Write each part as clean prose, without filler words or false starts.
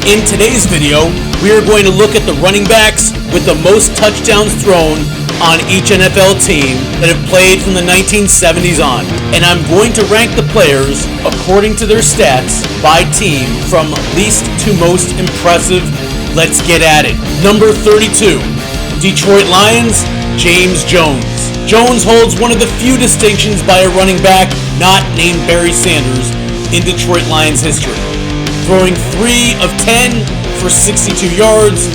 In today's video, we are going to look at the running backs with the most touchdowns thrown on each NFL team that have played from the 1970s on. And I'm going to rank the players according to their stats by team from least to most impressive. Let's get at it. Number 32, Detroit Lions, James Jones. Jones holds one of the few distinctions by a running back not named Barry Sanders in Detroit Lions history. Throwing 3 of 10 for 62 yards,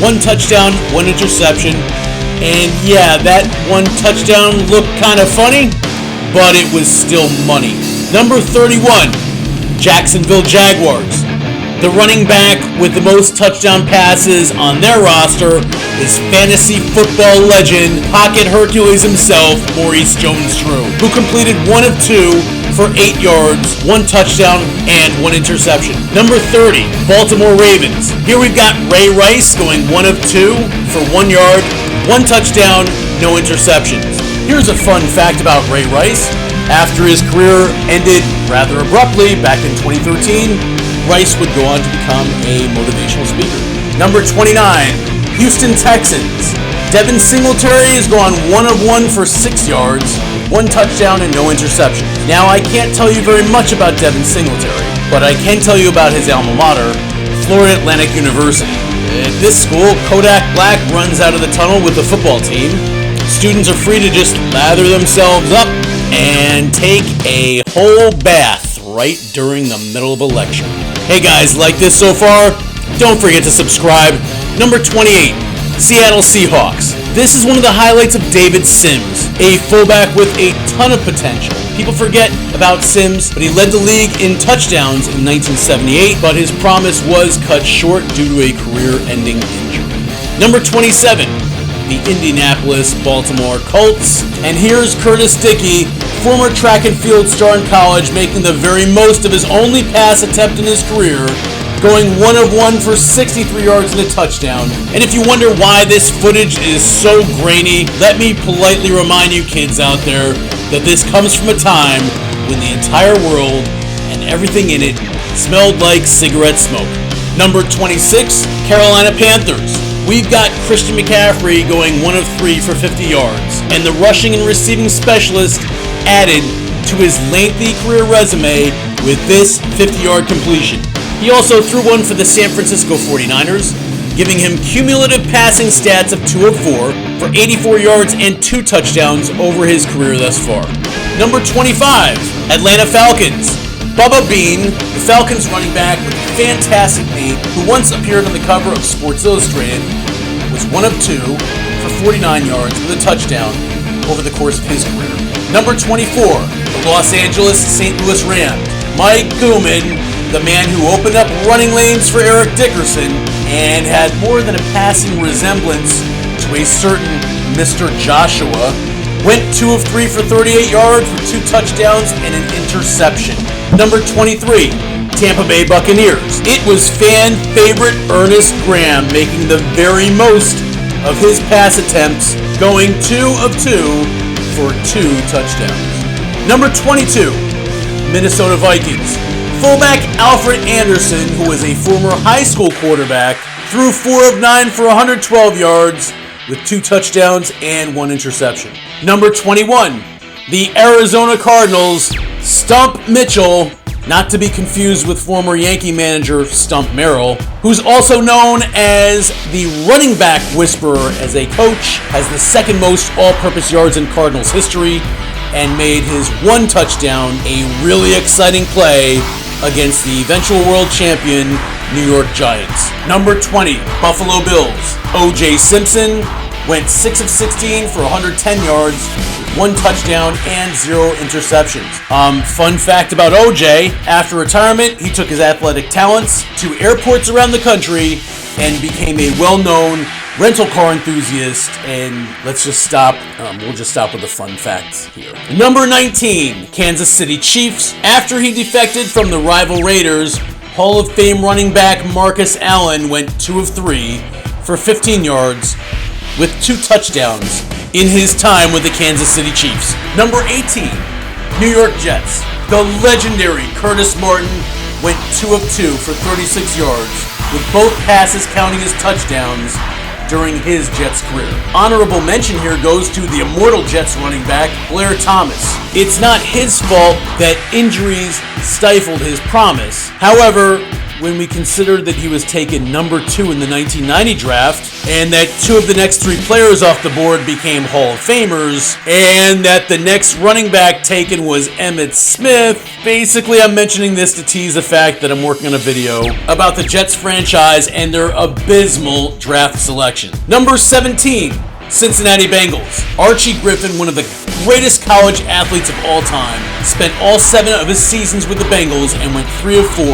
1 touchdown, 1 interception. And yeah, that 1 touchdown looked kind of funny, but it was still money. Number 31, Jacksonville Jaguars. The running back with the most touchdown passes on their roster is fantasy football legend, Pocket Hercules himself, Maurice Jones-Drew, who completed 1 of 2 for 8 yards, 1 touchdown, and 1 interception. Number 30, Baltimore Ravens. Here we've got Ray Rice going 1 of 2 for 1 yard, 1 touchdown, no interceptions. Here's a fun fact about Ray Rice. After his career ended rather abruptly back in 2013, Rice would go on to become a motivational speaker. Number 29, Houston Texans. Devin Singletary has gone 1 of 1 for 6 yards, 1 touchdown, and no interception. Now, I can't tell you very much about Devin Singletary, but I can tell you about his alma mater, Florida Atlantic University. At this school, Kodak Black runs out of the tunnel with the football team. Students are free to just lather themselves up and take a whole bath right during the middle of a lecture. Hey guys, like this so far? Don't forget to subscribe. Number 28, Seattle Seahawks. This is one of the highlights of David Sims, a fullback with a ton of potential. People forget about Sims, but he led the league in touchdowns in 1978, but his promise was cut short due to a career-ending injury. Number 27, the Indianapolis-Baltimore Colts. And here's Curtis Dickey, former track and field star in college, making the very most of his only pass attempt in his career, going 1 of 1 for 63 yards and a touchdown. And if you wonder why this footage is so grainy, let me politely remind you kids out there that this comes from a time when the entire world and everything in it smelled like cigarette smoke. Number 26, Carolina Panthers. We've got Christian McCaffrey going 1 of 3 for 50 yards, and the rushing and receiving specialist added to his lengthy career resume with this 50-yard completion. He also threw one for the San Francisco 49ers, giving him cumulative passing stats of 2 of 4 for 84 yards and 2 touchdowns over his career thus far. Number 25, Atlanta Falcons. Bubba Bean, the Falcons running back with a fantastic name, who once appeared on the cover of Sports Illustrated, was 1 of 2 for 49 yards with a touchdown over the course of his career. Number 24, the Los Angeles St. Louis Rams. Mike Gooman, the man who opened up running lanes for Eric Dickerson and had more than a passing resemblance to a certain Mr. Joshua, went 2 of 3 for 38 yards with 2 touchdowns and an interception. Number 23, Tampa Bay Buccaneers. It was fan favorite Ernest Graham making the very most of his pass attempts, going 2 of 2 for 2 touchdowns. Number 22, Minnesota Vikings. Fullback Alfred Anderson, who was a former high school quarterback, threw 4 of 9 for 112 yards with 2 touchdowns and 1 interception. Number 21, the Arizona Cardinals, Stump Mitchell, not to be confused with former Yankee manager Stump Merrill, who's also known as the running back whisperer as a coach, has the second most all-purpose yards in Cardinals history, and made his 1 touchdown a really exciting play against the eventual world champion New York Giants. Number 20, Buffalo Bills. O.J. Simpson went 6 of 16 for 110 yards, 1 touchdown, and 0 interceptions. Fun fact about O.J., after retirement, he took his athletic talents to airports around the country and became a well-known rental car enthusiast. And let's just stop. We'll just stop with the fun facts here. Number 19, Kansas City Chiefs. After he defected from the rival Raiders, Hall of Fame running back Marcus Allen went 2 of 3 for 15 yards with 2 touchdowns in his time with the Kansas City Chiefs. Number 18, New York Jets. The legendary Curtis Martin went 2 of 2 for 36 yards with both passes counting as touchdowns during his Jets career. Honorable mention here goes to the immortal Jets running back, Blair Thomas. It's not his fault that injuries stifled his promise. However, when we consider that he was taken number 2 in the 1990 draft, and that 2 of the next 3 players off the board became Hall of Famers, and that the next running back taken was Emmitt Smith, basically I'm mentioning this to tease the fact that I'm working on a video about the Jets franchise and their abysmal draft selection. Number 17, Cincinnati Bengals. Archie Griffin, one of the greatest college athletes of all time, spent all 7 of his seasons with the Bengals and went 3 of 4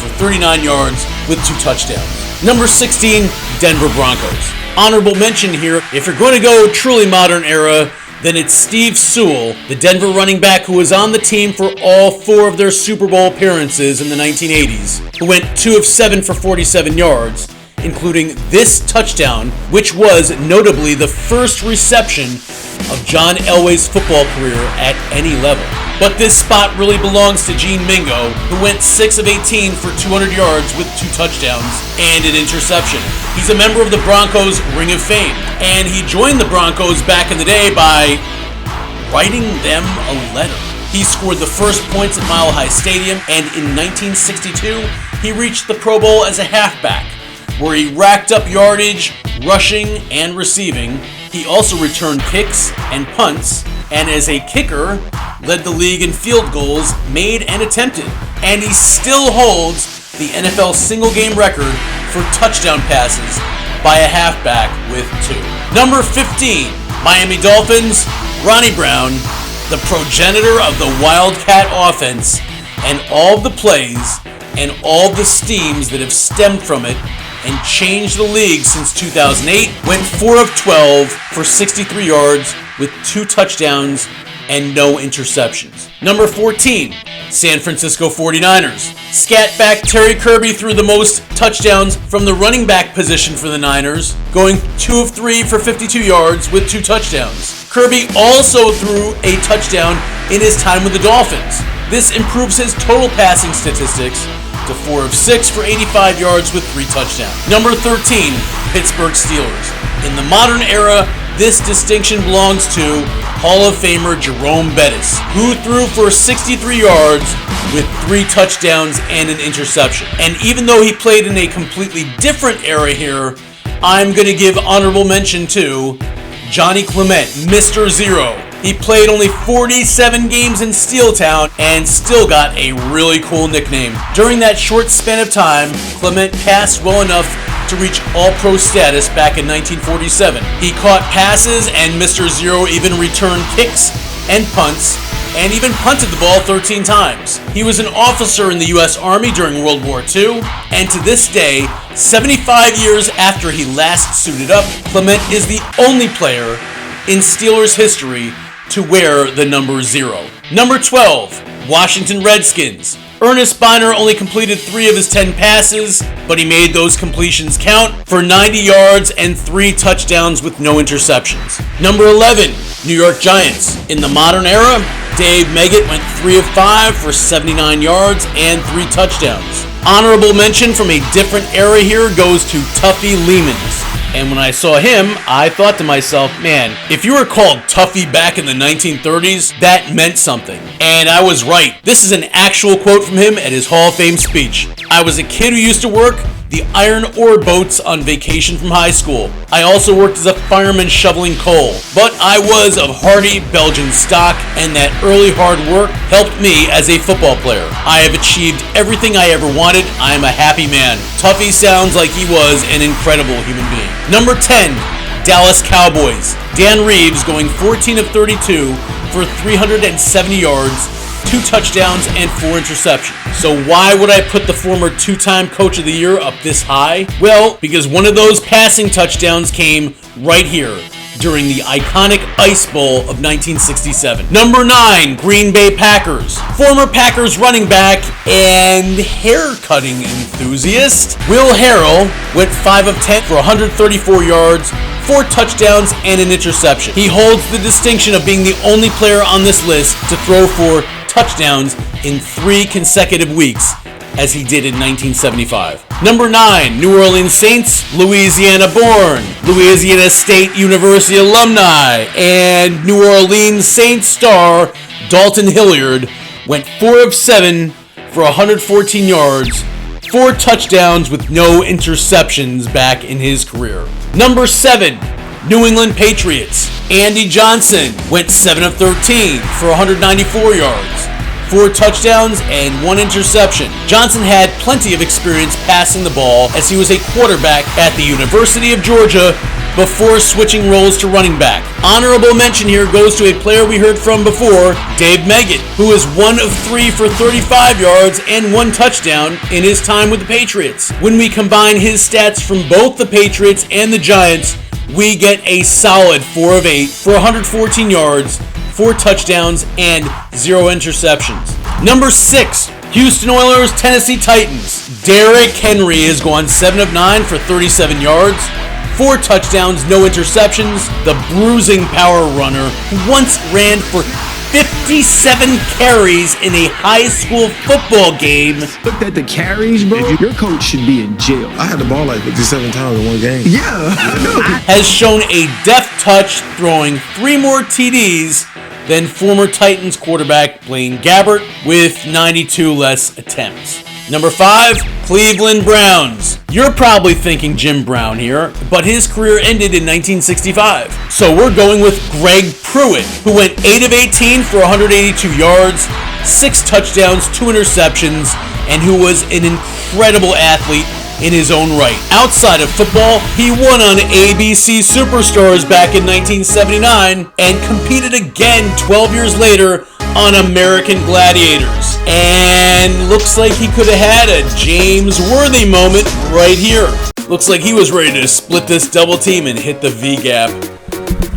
for 39 yards with 2 touchdowns. Number 16, Denver Broncos. Honorable mention here, if you're going to go truly modern era, then it's Steve Sewell, the Denver running back who was on the team for all 4 of their Super Bowl appearances in the 1980s, who went 2 of 7 for 47 yards, including this touchdown, which was notably the first reception of John Elway's football career at any level. But this spot really belongs to Gene Mingo, who went 6 of 18 for 200 yards with 2 touchdowns and an interception. He's a member of the Broncos Ring of Fame, and he joined the Broncos back in the day by writing them a letter. He scored the first points at Mile High Stadium, and in 1962, he reached the Pro Bowl as a halfback, where he racked up yardage, rushing, and receiving. He also returned kicks and punts, and as a kicker, led the league in field goals made and attempted. And he still holds the NFL single-game record for touchdown passes by a halfback with 2. Number 15, Miami Dolphins, Ronnie Brown, the progenitor of the Wildcat offense, and all the plays and all the schemes that have stemmed from it and changed the league since 2008, went 4 of 12 for 63 yards with 2 touchdowns and no interceptions. Number 14, San Francisco 49ers. Scat back Terry Kirby threw the most touchdowns from the running back position for the Niners, going 2 of 3 for 52 yards with 2 touchdowns. Kirby also threw a touchdown in his time with the Dolphins. This improves his total passing statistics to 4 of 6 for 85 yards with 3 touchdowns. Number 13, Pittsburgh Steelers. In the modern era, this distinction belongs to Hall of Famer Jerome Bettis, who threw for 63 yards with 3 touchdowns and an interception. And even though he played in a completely different era here, I'm going to give honorable mention to Johnny Clement, Mr. Zero. He played only 47 games in Steeltown and still got a really cool nickname. During that short span of time, Clement passed well enough to reach All-Pro status back in 1947. He caught passes, and Mr. Zero even returned kicks and punts, and even punted the ball 13 times. He was an officer in the U.S. Army during World War II, and to this day, 75 years after he last suited up, Clement is the only player in Steelers history to wear the number 0. Number 12, Washington Redskins. Ernest Biner only completed 3 of his 10 passes, but he made those completions count for 90 yards and 3 touchdowns with no interceptions. Number 11, New York Giants. In the modern era, Dave Meggett went 3 of 5 for 79 yards and 3 touchdowns. Honorable mention from a different era here goes to Tuffy Lemons. And when I saw him, I thought to myself, man, if you were called Tuffy back in the 1930s, that meant something. And I was right. This is an actual quote from him at his Hall of Fame speech. I was a kid who used to work the iron ore boats on vacation from high school. I also worked as a fireman shoveling coal. But I was of hardy Belgian stock, and that early hard work helped me as a football player. I have achieved everything I ever wanted. I am a happy man. Tuffy sounds like he was an incredible human being. Number 10, Dallas Cowboys. Dan Reeves going 14 of 32 for 370 yards, 2 touchdowns, and 4 interceptions. So why would I put the former 2-time Coach of the Year up this high? Well, because one of those passing touchdowns came right here during the iconic Ice Bowl of 1967. Number 9, Green Bay Packers. Former Packers running back and hair-cutting enthusiast Will Harrell went 5 of 10 for 134 yards, 4 touchdowns, and an interception. He holds the distinction of being the only player on this list to throw for touchdowns in 3 consecutive weeks as he did in 1975. Number 9, New Orleans Saints, Louisiana born, Louisiana State University alumni, and New Orleans Saints star Dalton Hilliard went 4 of 7 for 114 yards, 4 touchdowns with no interceptions back in his career. Number 7, New England Patriots, Andy Johnson went 7 of 13 for 194 yards, 4 touchdowns and 1 interception. Johnson had plenty of experience passing the ball as he was a quarterback at the University of Georgia before switching roles to running back. Honorable mention here goes to a player we heard from before, Dave Meggett, who is 1 of 3 for 35 yards and 1 touchdown in his time with the Patriots. When we combine his stats from both the Patriots and the Giants, we get a solid 4 of 8 for 114 yards, 4 touchdowns, and 0 interceptions. Number 6, Houston Oilers, Tennessee Titans. Derrick Henry has gone 7 of 9 for 37 yards, 4 touchdowns, no interceptions. The bruising power runner who once ran for 57 carries in a high school football game. Looked at the carries, bro. Your coach should be in jail. I had the ball like 57 times in one game. Yeah. Has shown a deft touch, throwing 3 more TDs than former Titans quarterback Blaine Gabbert with 92 less attempts. Number 5, Cleveland Browns. You're probably thinking Jim Brown here, but his career ended in 1965. So we're going with Greg Pruitt, who went 8 of 18 for 182 yards, 6 touchdowns, 2 interceptions, and who was an incredible athlete in his own right. Outside of football, he won on ABC Superstars back in 1979 and competed again 12 years later on American Gladiators. And looks like he could have had a James Worthy moment right here. Looks like he was ready to split this double team and hit the V-gap.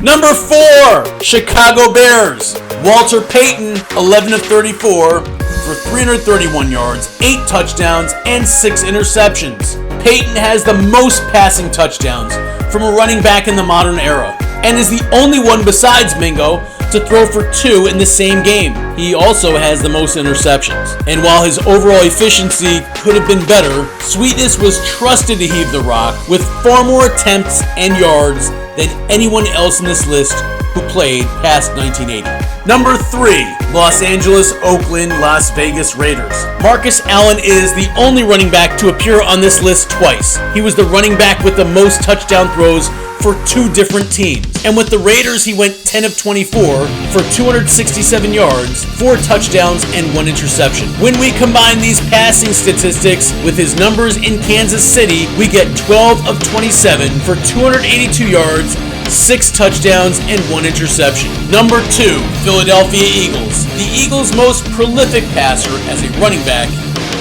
Number 4, Chicago Bears. Walter Payton, 11 of 34 for 331 yards, 8 touchdowns, and 6 interceptions. Payton has the most passing touchdowns from a running back in the modern era, and is the only one besides Mingo to throw for 2 in the same game. He also has the most interceptions. And while his overall efficiency could have been better, Sweetness was trusted to heave the rock with far more attempts and yards than anyone else in this list who played past 1980. Number 3, Los Angeles, Oakland, Las Vegas Raiders. Marcus Allen is the only running back to appear on this list twice. He was the running back with the most touchdown throws for 2 different teams. And with the Raiders, he went 10 of 24 for 267 yards, 4 touchdowns, and 1 interception. When we combine these passing statistics with his numbers in Kansas City, we get 12 of 27 for 282 yards, 6 touchdowns, and 1 interception. Number 2, Philadelphia Eagles. The Eagles' most prolific passer as a running back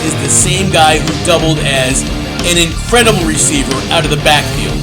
is the same guy who doubled as an incredible receiver out of the backfield,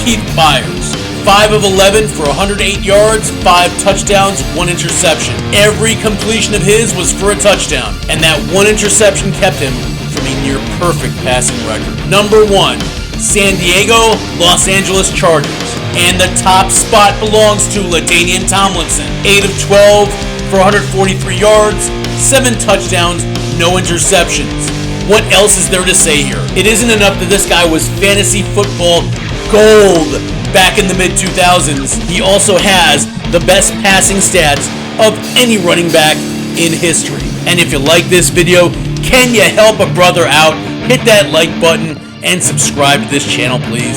Keith Byers. 5 of 11 for 108 yards, 5 touchdowns, 1 interception. Every completion of his was for a touchdown, and that 1 interception kept him from a near perfect passing record. Number 1, San Diego, Los Angeles Chargers. And the top spot belongs to LaDainian Tomlinson. 8 of 12 for 143 yards, 7 touchdowns, no interceptions. What else is there to say here? It isn't enough that this guy was fantasy football gold back in the mid-2000s. He also has the best passing stats of any running back in history. And if you like this video, can you help a brother out? Hit that like button and subscribe to this channel, please.